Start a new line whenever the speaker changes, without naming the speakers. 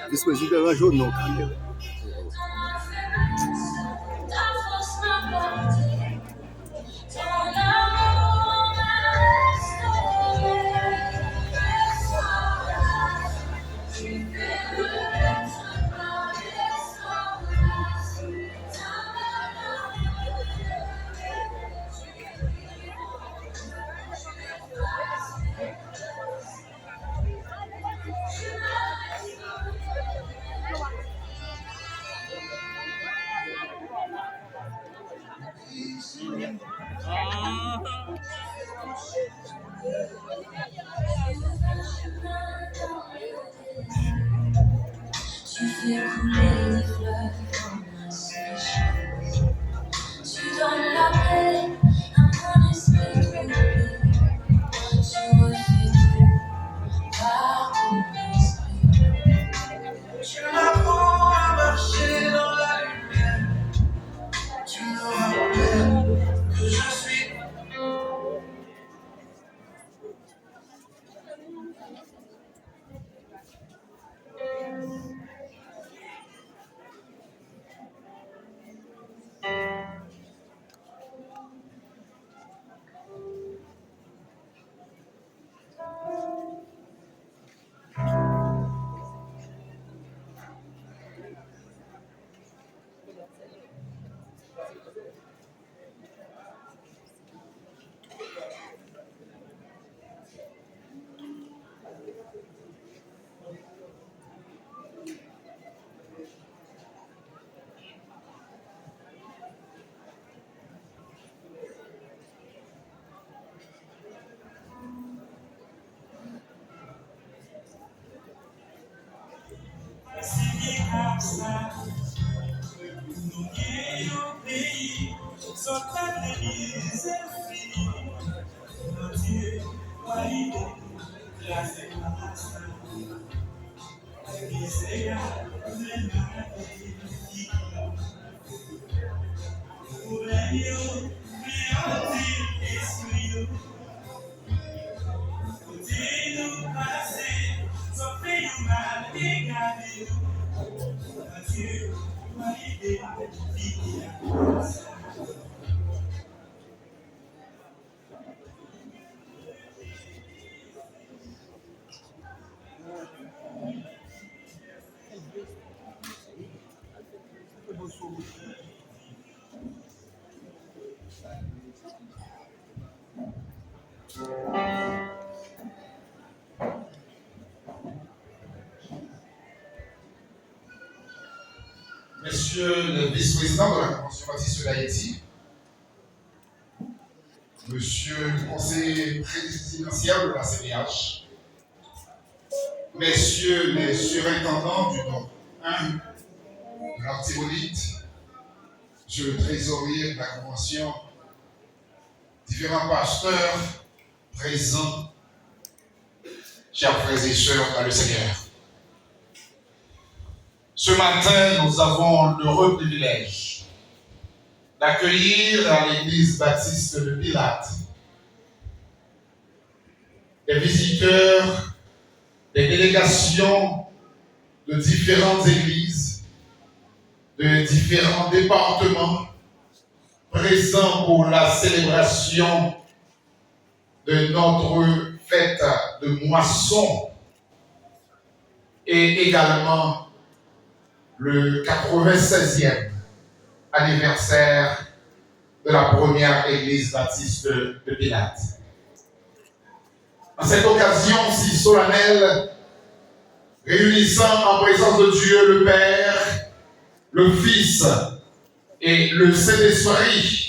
Vice-président Rajon, non, quand même.
Tu fais couler des fleurs comme un séché. Tu donnes la paix à mon esprit troublé. Tu refais tout par ton esprit. Tu m'apprends à marcher dans la lumière. Tu me rappelles que je suis.
Monsieur le vice-président de la Convention baptiste de Haïti, Monsieur le conseiller présidentiel de la CDH, Messieurs les surintendants du Nord 1 de l'Artibonite, Monsieur le trésorier de la Convention, différents pasteurs présents, chers frères et sœurs dans le Seigneur. Ce matin, nous avons l'heureux privilège d'accueillir à l'église baptiste de Pilate des visiteurs, des délégations de différentes églises, de différents départements présents pour la célébration de notre fête de moisson et également le 96e anniversaire de la première église baptiste de Pilate. En cette occasion si solennelle, réunissant en présence de Dieu le Père, le Fils et le Saint-Esprit,